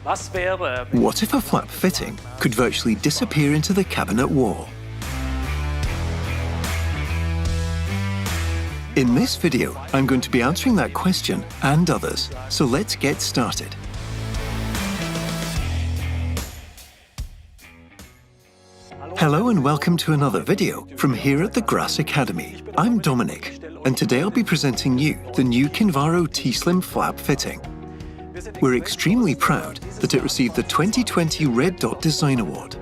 What if a flap fitting could virtually disappear into the cabinet wall? In this video, I'm going to be answering that question and others, so let's get started. Hello and welcome to another video from here at the Grass Academy. I'm Dominic, and today I'll be presenting you the new Kinvaro T-SLIM flap fitting. We're extremely proud that it received the 2020 Red Dot Design Award.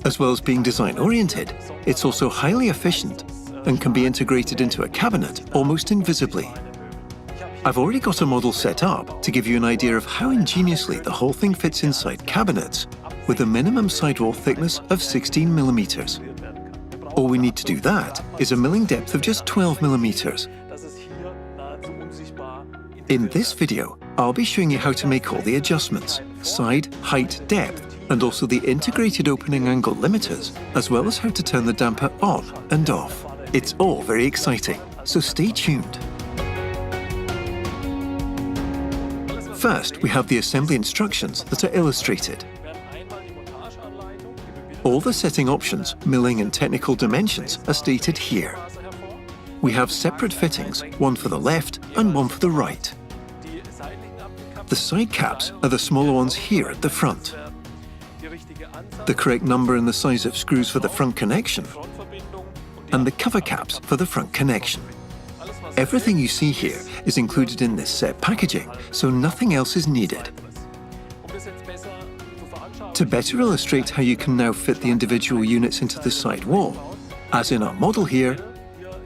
As well as being design-oriented, it's also highly efficient and can be integrated into a cabinet almost invisibly. I've already got a model set up to give you an idea of how ingeniously the whole thing fits inside cabinets with a minimum sidewall thickness of 16 millimeters. All we need to do that is a milling depth of just 12 millimeters. In this video, I'll be showing you how to make all the adjustments, side, height, depth, and also the integrated opening angle limiters, as well as how to turn the damper on and off. It's all very exciting, so stay tuned. First, we have the assembly instructions that are illustrated. All the setting options, milling and technical dimensions are stated here. We have separate fittings, one for the left and one for the right. The side caps are the smaller ones here at the front. The correct number and the size of screws for the front connection, and the cover caps for the front connection. Everything you see here is included in this set packaging, so nothing else is needed. To better illustrate how you can now fit the individual units into the side wall, as in our model here,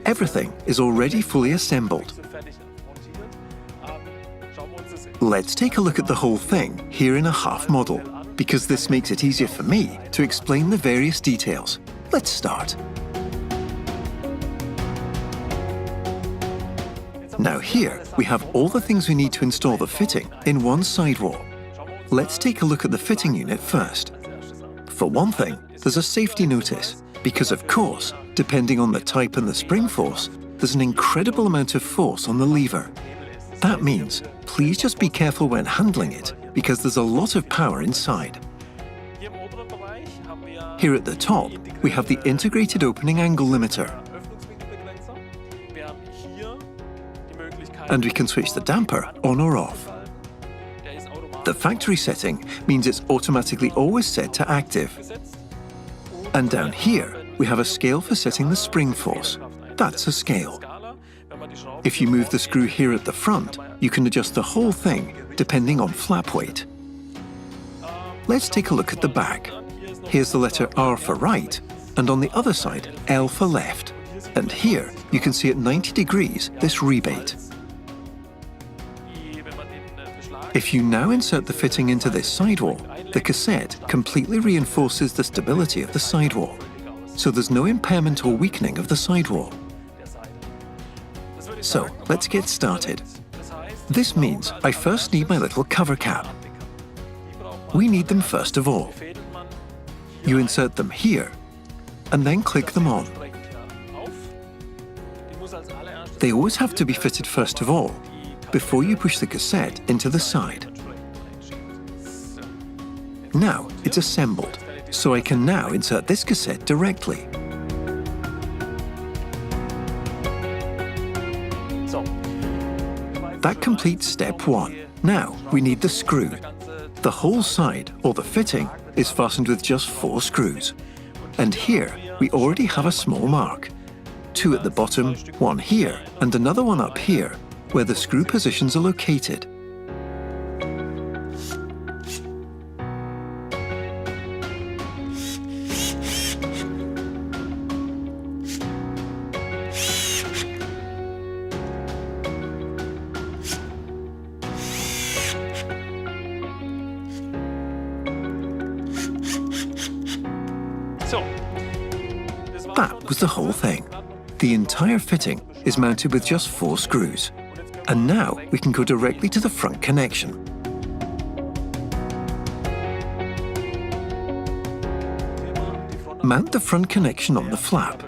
everything is already fully assembled. Let's take a look at the whole thing here in a half model, because this makes it easier for me to explain the various details. Let's start. Now here, we have all the things we need to install the fitting in one sidewall. Let's take a look at the fitting unit first. For one thing, there's a safety notice, because of course, depending on the type and the spring force, there's an incredible amount of force on the lever. That means, please just be careful when handling it, because there's a lot of power inside. Here at the top, we have the integrated opening angle limiter. And we can switch the damper on or off. The factory setting means it's automatically always set to active. And down here, we have a scale for setting the spring force. That's a scale. If you move the screw here at the front, you can adjust the whole thing depending on flap weight. Let's take a look at the back. Here's the letter R for right, and on the other side, L for left. And here, you can see at 90 degrees this rebate. If you now insert the fitting into this sidewall, the cassette completely reinforces the stability of the sidewall, so there's no impairment or weakening of the sidewall. So, let's get started. This means I first need my little cover cap. We need them first of all. You insert them here, and then click them on. They always have to be fitted first of all, before you push the cassette into the side. Now it's assembled, so I can now insert this cassette directly. That completes step one. Now we need the screw. The whole side, or the fitting, is fastened with just 4 screws. And here we already have a small mark. 2 at the bottom, 1 here, and another one up here, where the screw positions are located. That was the whole thing. The entire fitting is mounted with just 4 screws. And now we can go directly to the front connection. Mount the front connection on the flap.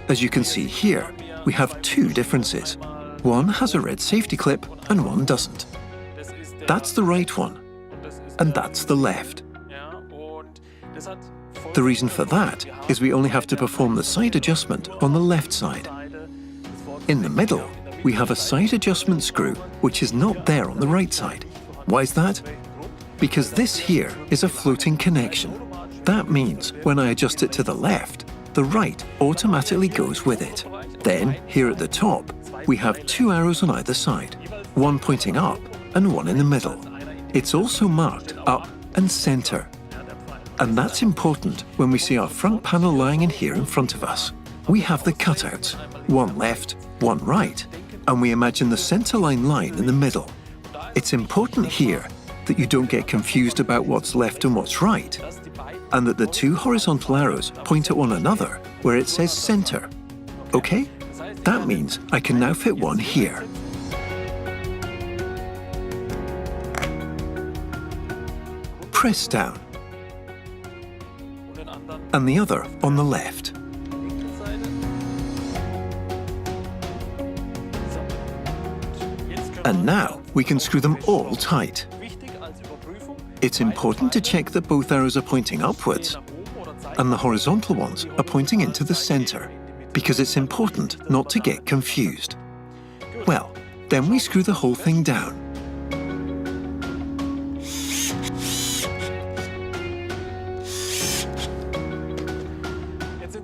As you can see here, we have two differences. One has a red safety clip and one doesn't. That's the right one, and that's the left. The reason for that is we only have to perform the side adjustment on the left side. In the middle, we have a side adjustment screw which is not there on the right side. Why is that? Because this here is a floating connection. That means when I adjust it to the left, the right automatically goes with it. Then, here at the top, we have two arrows on either side, one pointing up and one in the middle. It's also marked up and center. And that's important when we see our front panel lying in here in front of us. We have the cutouts, one left, one right, and we imagine the centerline line in the middle. It's important here that you don't get confused about what's left and what's right, and that the two horizontal arrows point at one another where it says center. Okay? That means I can now fit one here. Press down. And the other on the left. And now we can screw them all tight. It's important to check that both arrows are pointing upwards and the horizontal ones are pointing into the center, because it's important not to get confused. Well, then we screw the whole thing down.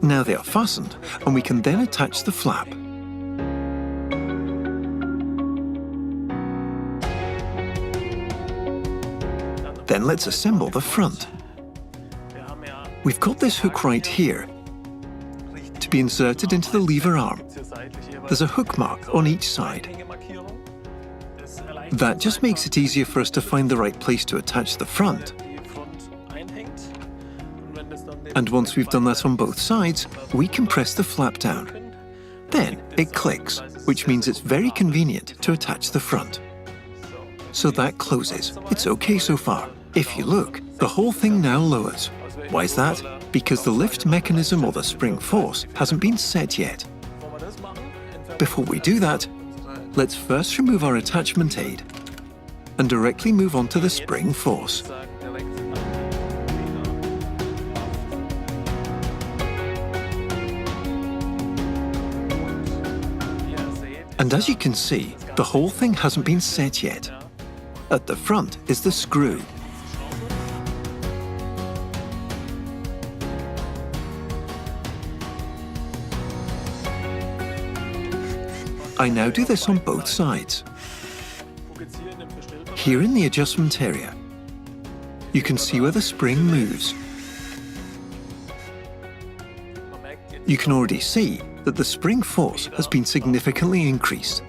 Now they are fastened, and we can then attach the flap. Then let's assemble the front. We've got this hook right here to be inserted into the lever arm. There's a hook mark on each side. That just makes it easier for us to find the right place to attach the front. And once we've done that on both sides, we can press the flap down. Then it clicks, which means it's very convenient to attach the front. So that closes. It's okay so far. If you look, the whole thing now lowers. Why is that? Because the lift mechanism or the spring force hasn't been set yet. Before we do that, let's first remove our attachment aid and directly move on to the spring force. And as you can see, the whole thing hasn't been set yet. At the front is the screw. I now do this on both sides. Here in the adjustment area, you can see where the spring moves. You can already see that the spring force has been significantly increased.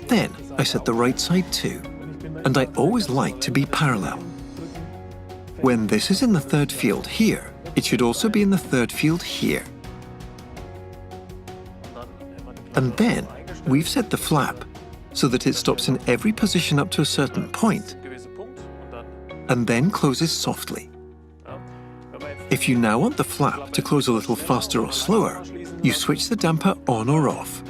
Then I set the right side too, and I always like to be parallel. When this is in the third field here, it should also be in the third field here. And then we've set the flap so that it stops in every position up to a certain point, and then closes softly. If you now want the flap to close a little faster or slower, you switch the damper on or off.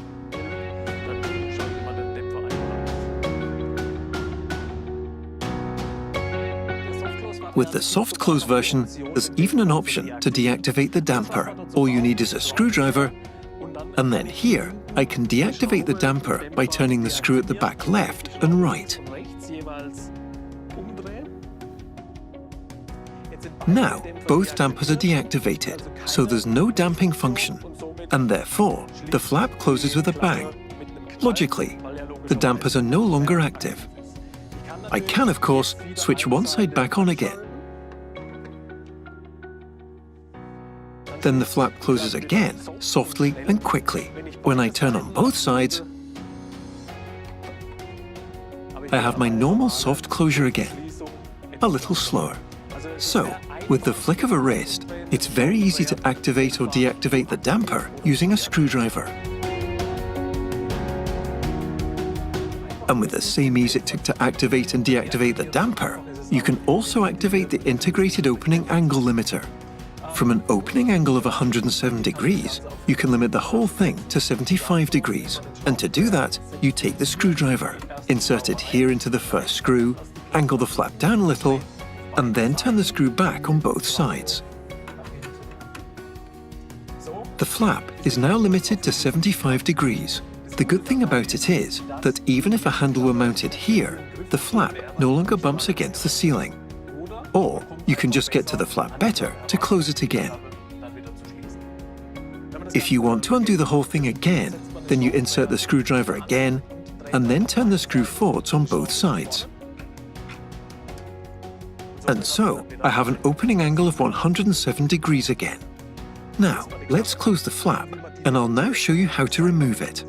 With the soft close version, there's even an option to deactivate the damper. All you need is a screwdriver, and then here, I can deactivate the damper by turning the screw at the back left and right. Now, both dampers are deactivated, so there's no damping function, and therefore, the flap closes with a bang. Logically, the dampers are no longer active. I can, of course, switch one side back on again. Then the flap closes again, softly and quickly. When I turn on both sides, I have my normal soft closure again, a little slower. So, with the flick of a wrist, it's very easy to activate or deactivate the damper using a screwdriver. And with the same ease it took to activate and deactivate the damper, you can also activate the integrated opening angle limiter. From an opening angle of 107 degrees, you can limit the whole thing to 75 degrees. And to do that, you take the screwdriver, insert it here into the first screw, angle the flap down a little, and then turn the screw back on both sides. The flap is now limited to 75 degrees. The good thing about it is that even if a handle were mounted here, the flap no longer bumps against the ceiling. Or you can just get to the flap better to close it again. If you want to undo the whole thing again, then you insert the screwdriver again, and then turn the screw forwards on both sides. And so, I have an opening angle of 107 degrees again. Now, let's close the flap, and I'll now show you how to remove it.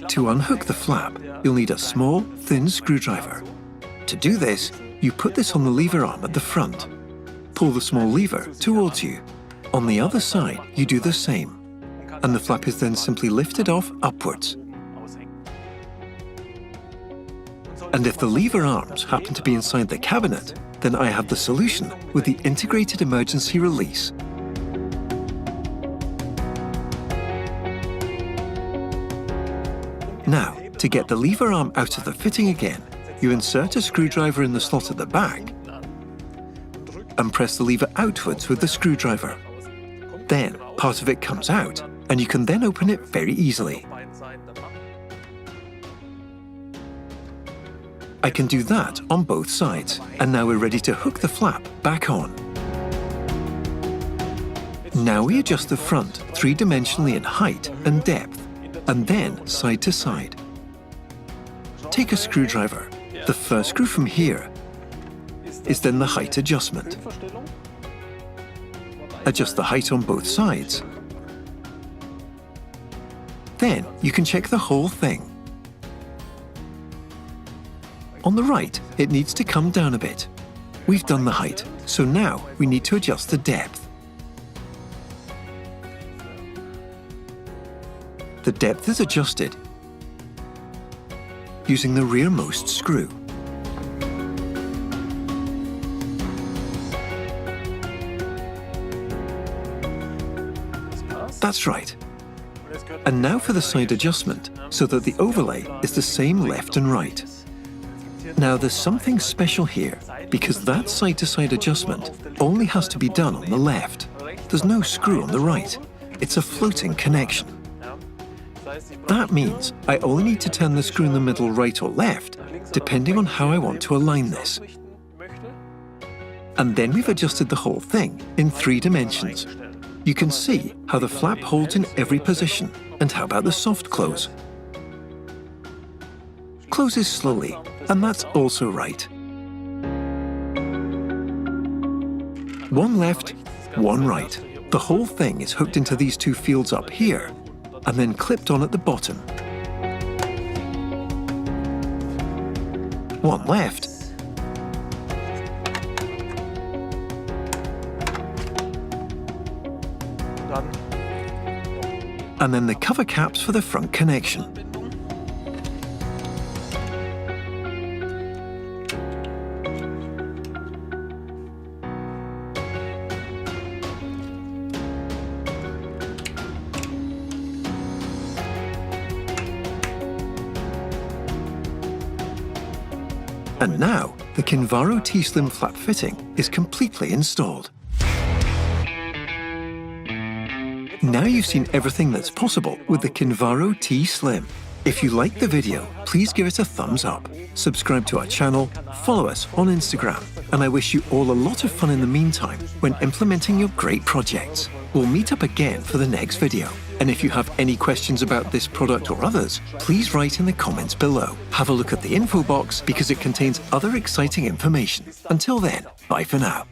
To unhook the flap, you'll need a small, thin screwdriver. To do this, you put this on the lever arm at the front. Pull the small lever towards you. On the other side, you do the same, and the flap is then simply lifted off upwards. And if the lever arms happen to be inside the cabinet, then I have the solution with the integrated emergency release. Now, to get the lever arm out of the fitting again, you insert a screwdriver in the slot at the back and press the lever outwards with the screwdriver. Then, part of it comes out, and you can then open it very easily. I can do that on both sides, and now we're ready to hook the flap back on. Now we adjust the front three-dimensionally in height and depth, and then side to side. Take a screwdriver. The first screw from here is then the height adjustment. Adjust the height on both sides. Then you can check the whole thing. On the right, it needs to come down a bit. We've done the height, so now we need to adjust the depth. The depth is adjusted using the rearmost screw. That's right. And now for the side adjustment, so that the overlay is the same left and right. Now there's something special here, because that side-to-side adjustment only has to be done on the left. There's no screw on the right. It's a floating connection. That means I only need to turn the screw in the middle right or left, depending on how I want to align this. And then we've adjusted the whole thing in 3 dimensions. You can see how the flap holds in every position. And how about the soft close? Closes slowly, and that's also right. One left, one right. The whole thing is hooked into these 2 fields up here, and then clipped on at the bottom. One left, and then the cover caps for the front connection. And now, the Kinvaro T-SLIM flap fitting is completely installed. Now you've seen everything that's possible with the Kinvaro T-SLIM. If you liked the video, please give it a thumbs up, subscribe to our channel, follow us on Instagram, and I wish you all a lot of fun in the meantime when implementing your great projects. We'll meet up again for the next video. And if you have any questions about this product or others, please write in the comments below. Have a look at the info box because it contains other exciting information. Until then, bye for now.